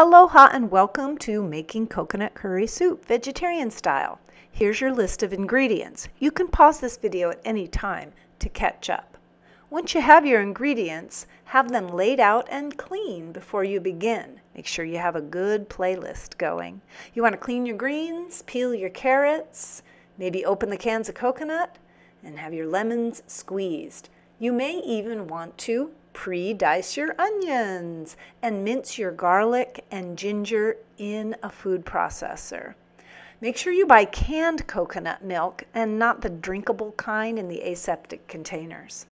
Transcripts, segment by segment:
Aloha and welcome to making coconut curry soup, vegetarian style. Here's your list of ingredients. You can pause this video at any time to catch up. Once you have your ingredients, have them laid out and clean before you begin. Make sure you have a good playlist going. You want to clean your greens, peel your carrots, maybe open the cans of coconut, and have your lemons squeezed. You may even want to pre-dice your onions and mince your garlic and ginger in a food processor. Make sure you buy canned coconut milk and not the drinkable kind in the aseptic containers.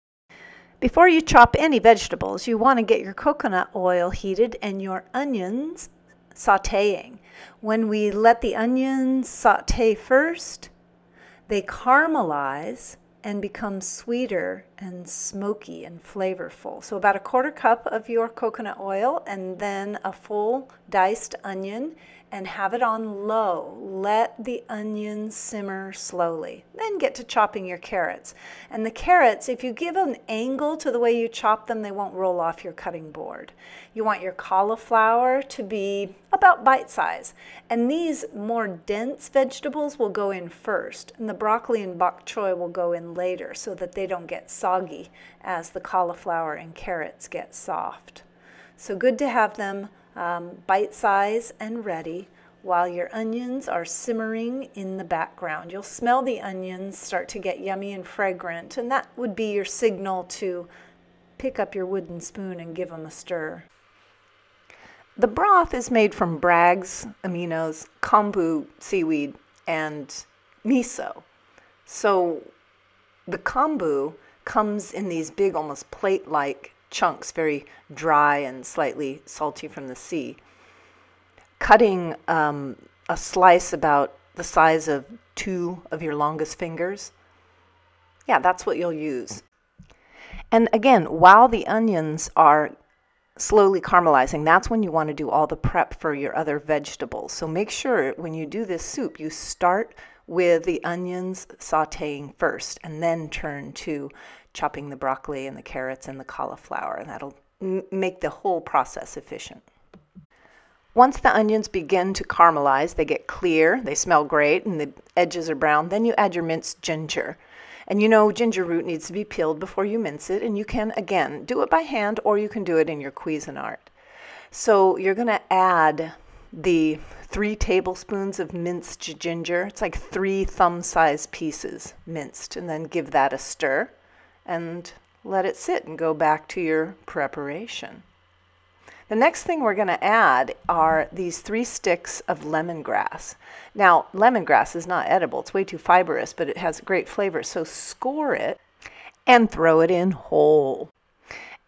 Before you chop any vegetables, you want to get your coconut oil heated and your onions sauteing. When we let the onions saute first, they caramelize and become sweeter and smoky and flavorful. So about a quarter cup of your coconut oil and then a full diced onion, and have it on low. Let the onions simmer slowly. Then get to chopping your carrots. And the carrots, if you give an angle to the way you chop them, they won't roll off your cutting board. You want your cauliflower to be about bite size. And these more dense vegetables will go in first, and the broccoli and bok choy will go in later so that they don't get soggy as the cauliflower and carrots get soft. So good to have them bite size and ready while your onions are simmering in the background. You'll smell the onions start to get yummy and fragrant, and that would be your signal to pick up your wooden spoon and give them a stir. The broth is made from Bragg's aminos, kombu seaweed, and miso. So the kombu comes in these big, almost plate-like chunks, very dry and slightly salty from the sea. Cutting a slice about the size of 2 of your longest fingers, yeah, that's what you'll use. And again, while the onions are slowly caramelizing, that's when you want to do all the prep for your other vegetables. So make sure when you do this soup, you start with the onions sauteing first and then turn to chopping the broccoli and the carrots and the cauliflower, and that'll make the whole process efficient. Once the onions begin to caramelize, they get clear, they smell great, and the edges are brown, then you add your minced ginger. And you know ginger root needs to be peeled before you mince it, and you can, again, do it by hand or you can do it in your Cuisinart. So you're going to add the 3 tablespoons of minced ginger. It's like 3 thumb-sized pieces minced, and then give that a stir and let it sit and go back to your preparation. The next thing we're going to add are these 3 sticks of lemongrass. Now, lemongrass is not edible. It's way too fibrous, but it has great flavor. So score it and throw it in whole.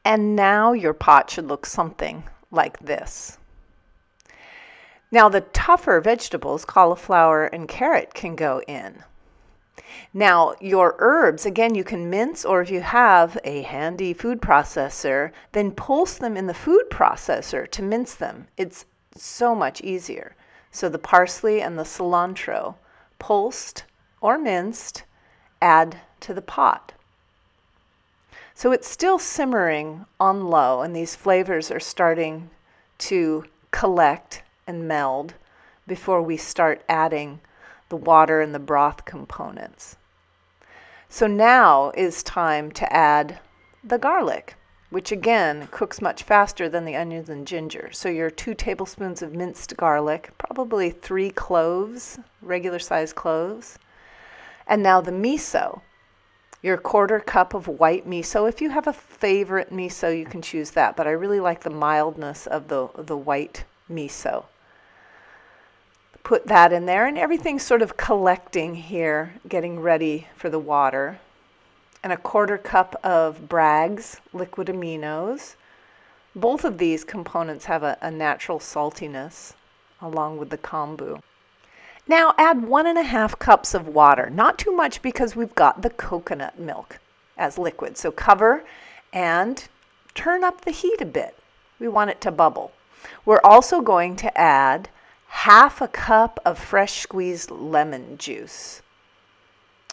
And now your pot should look something like this. Now the tougher vegetables, cauliflower and carrot, can go in. Now your herbs, again, you can mince, or if you have a handy food processor, then pulse them in the food processor to mince them. It's so much easier. So the parsley and the cilantro, pulsed or minced, add to the pot. So it's still simmering on low, and these flavors are starting to collect and meld before we start adding the water and the broth components. So now is time to add the garlic, which again cooks much faster than the onions and ginger. So your 2 tablespoons of minced garlic, probably 3 cloves, regular size cloves. And now the miso, your quarter cup of white miso. If you have a favorite miso, you can choose that, but I really like the mildness of the white miso. Put that in there, and everything's sort of collecting here, getting ready for the water. And a quarter cup of Bragg's liquid aminos. Both of these components have a natural saltiness along with the kombu. Now add 1½ cups of water, not too much because we've got the coconut milk as liquid. So cover and turn up the heat a bit. We want it to bubble. We're also going to add ½ cup of fresh squeezed lemon juice.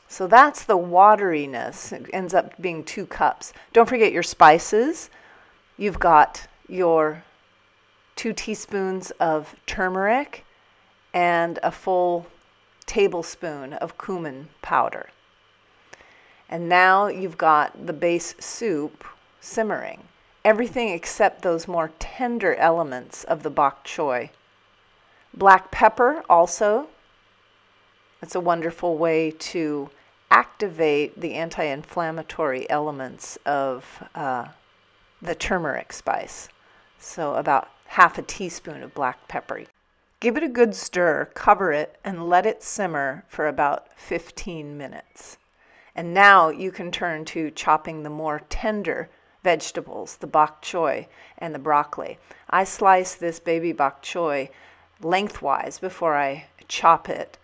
So that's the wateriness. It ends up being 2 cups. Don't forget your spices. You've got your 2 teaspoons of turmeric, and a full tablespoon of cumin powder. And now you've got the base soup simmering. Everything except those more tender elements of the bok choy. Black pepper also. It's a wonderful way to activate the anti-inflammatory elements of the turmeric spice. So about half a teaspoon of black pepper. Give it a good stir, cover it, and let it simmer for about 15 minutes. And now you can turn to chopping the more tender vegetables, the bok choy and the broccoli. I slice this baby bok choy lengthwise before I chop it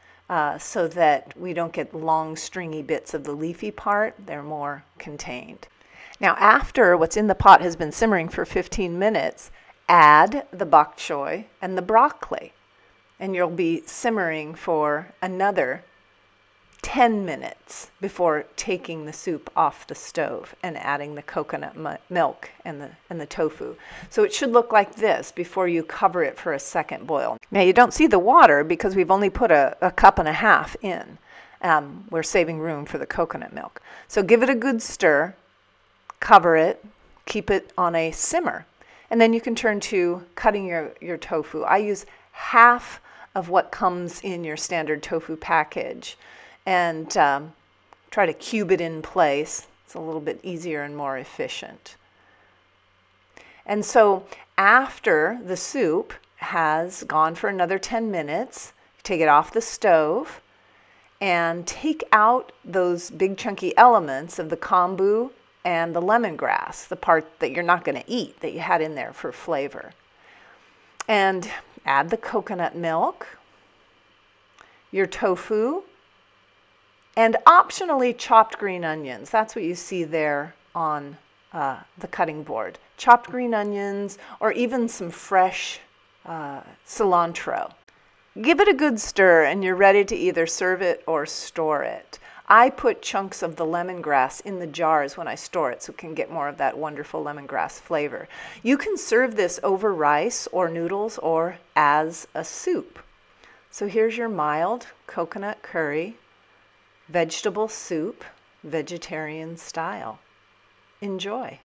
so that we don't get long stringy bits of the leafy part. They're more contained. Now after what's in the pot has been simmering for 15 minutes, add the bok choy and the broccoli. And you'll be simmering for another 10 minutes before taking the soup off the stove and adding the coconut milk and the tofu. So it should look like this before you cover it for a second boil. Now you don't see the water because we've only put a cup and a half in. We're saving room for the coconut milk. So give it a good stir, cover it, keep it on a simmer, and then you can turn to cutting your tofu. I use half of what comes in your standard tofu package and try to cube it in place. It's a little bit easier and more efficient. And so after the soup has gone for another 10 minutes, take it off the stove and take out those big chunky elements of the kombu and the lemongrass, the part that you're not going to eat that you had in there for flavor. And add the coconut milk, your tofu, and optionally chopped green onions. That's what you see there on the cutting board. Chopped green onions or even some fresh cilantro. Give it a good stir and you're ready to either serve it or store it. I put chunks of the lemongrass in the jars when I store it so it can get more of that wonderful lemongrass flavor. You can serve this over rice or noodles or as a soup. So here's your mild coconut curry vegetable soup, vegetarian style. Enjoy.